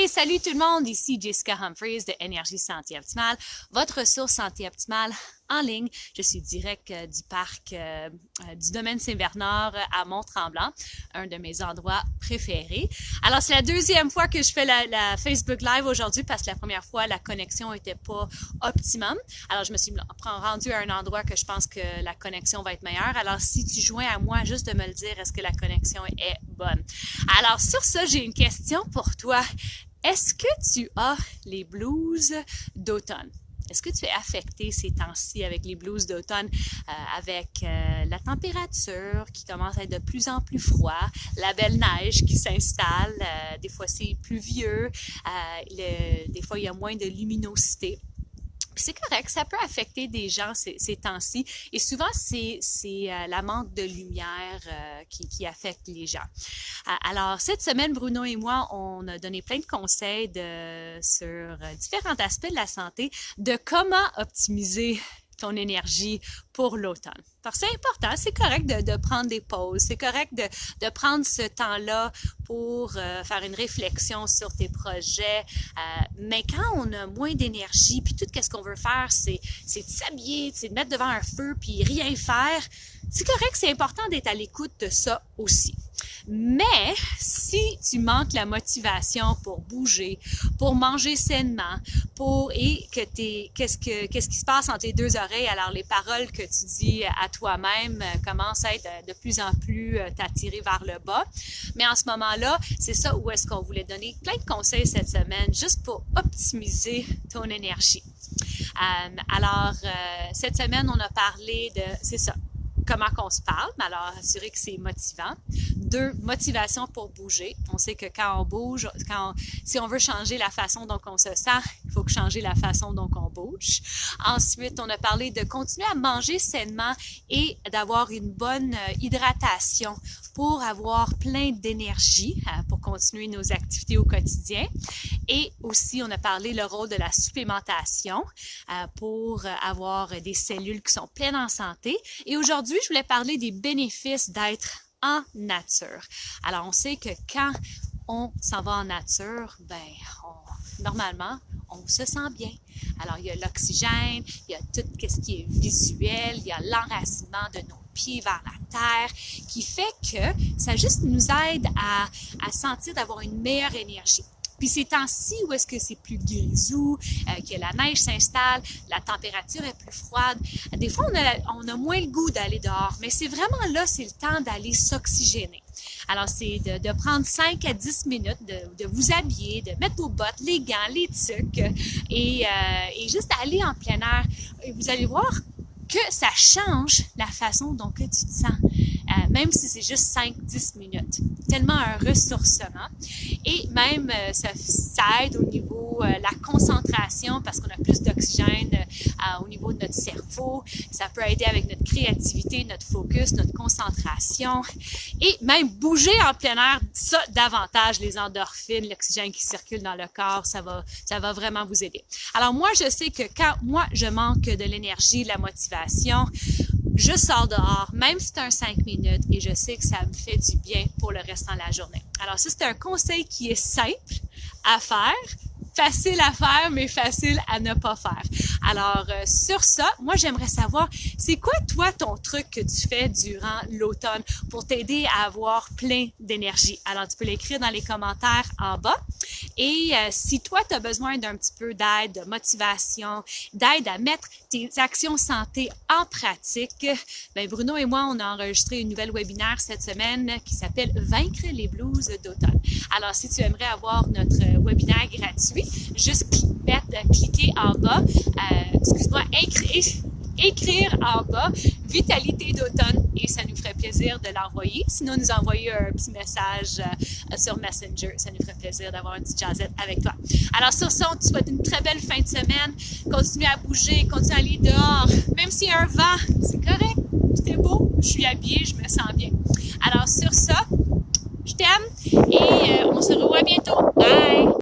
Hey, salut tout le monde, ici Jessica Humphries de Énergie Santé Optimale, votre ressource santé optimale en ligne. Je suis direct du parc du domaine Saint-Bernard à Mont-Tremblant, un de mes endroits préférés. Alors, c'est la deuxième fois que je fais la Facebook Live aujourd'hui parce que la première fois, la connexion était pas optimum. Alors, je me suis rendue à un endroit que je pense que la connexion va être meilleure. Alors, si tu joins à moi, juste de me le dire, est-ce que la connexion est bonne? Alors, sur ça, j'ai une question pour toi. Est-ce que tu as les blues d'automne? Est-ce que tu es affecté ces temps-ci avec les blues d'automne, avec la température qui commence à être de plus en plus froid, la belle neige qui s'installe, des fois c'est pluvieux, des fois il y a moins de luminosité. Puis c'est correct, ça peut affecter des gens ces temps-ci. Et souvent, c'est la manque de lumière qui affecte les gens. Alors, cette semaine, Bruno et moi, on a donné plein de conseils sur différents aspects de la santé, de comment optimiser ton énergie pour l'automne. Parce que c'est important, c'est correct de prendre des pauses, c'est correct de prendre ce temps-là pour faire une réflexion sur tes projets. Mais quand on a moins d'énergie, puis tout ce qu'on veut faire, c'est de s'habiller, c'est de mettre devant un feu, puis rien faire, c'est correct, c'est important d'être à l'écoute de ça aussi. Mais si tu manques la motivation pour bouger, pour manger sainement, qu'est-ce qui se passe entre les deux oreilles, alors les paroles que tu dis à toi-même commencent à être de plus en plus t'attirer vers le bas. Mais en ce moment-là, c'est ça où est-ce qu'on voulait donner plein de conseils cette semaine, juste pour optimiser ton énergie. Alors, cette semaine, on a parlé c'est ça. Comment qu'on se parle, mais alors assurer que c'est motivant. 2, motivation pour bouger. On sait que quand on bouge, si on veut changer la façon dont on se sent, il faut changer la façon dont on bouge. Ensuite, on a parlé de continuer à manger sainement et d'avoir une bonne hydratation pour avoir plein d'énergie pour continuer nos activités au quotidien. Et aussi, on a parlé le rôle de la supplémentation pour avoir des cellules qui sont pleines en santé. Et aujourd'hui, je voulais parler des bénéfices d'être en nature. Alors, on sait que quand on s'en va en nature, normalement, on se sent bien. Alors, il y a l'oxygène, il y a tout ce qui est visuel, il y a l'enracinement de nos pieds vers la terre, qui fait que ça juste nous aide à sentir d'avoir une meilleure énergie. Puis ces temps-ci où est-ce que c'est plus grisou, que la neige s'installe, la température est plus froide, des fois on a moins le goût d'aller dehors, mais c'est vraiment là, c'est le temps d'aller s'oxygéner. Alors c'est de prendre 5 à 10 minutes, de vous habiller, de mettre vos bottes, les gants, les tucs et juste aller en plein air. Et vous allez voir que ça change la façon dont que tu te sens, même si c'est juste 5-10 minutes. Tellement un ressourcement. Et même, ça aide au niveau la concentration parce qu'on a plus d'oxygène au niveau de notre cerveau. Ça peut aider avec notre créativité, notre focus, notre concentration. Et même bouger en plein air, ça davantage, les endorphines, l'oxygène qui circule dans le corps, ça va vraiment vous aider. Alors moi, je sais que quand moi, je manque de l'énergie, de la motivation, je sors dehors, même si c'est un 5 minutes, et je sais que ça me fait du bien pour le restant de la journée. Alors ça, c'est un conseil qui est simple à faire, facile à faire, mais facile à ne pas faire. Alors, sur ça, moi, j'aimerais savoir, c'est quoi, toi, ton truc que tu fais durant l'automne pour t'aider à avoir plein d'énergie? Alors, tu peux l'écrire dans les commentaires en bas. Et si toi, tu as besoin d'un petit peu d'aide, de motivation, d'aide à mettre tes actions santé en pratique, Bruno et moi, on a enregistré une nouvelle webinaire cette semaine qui s'appelle « Vaincre les blues d'automne ». Alors, si tu aimerais avoir notre webinaire gratuit, juste cliquer en bas, écrire en bas « Vitalité d'automne » et ça nous ferait plaisir de l'envoyer. Sinon, nous envoyer un petit message sur Messenger. Ça nous ferait plaisir d'avoir une petite jasette avec toi. Alors, sur ça, on te souhaite une très belle fin de semaine. Continue à bouger, continue à aller dehors. Même s'il y a un vent, c'est correct. C'était beau, je suis habillée, je me sens bien. Alors, sur ça, je t'aime et on se revoit bientôt. Bye!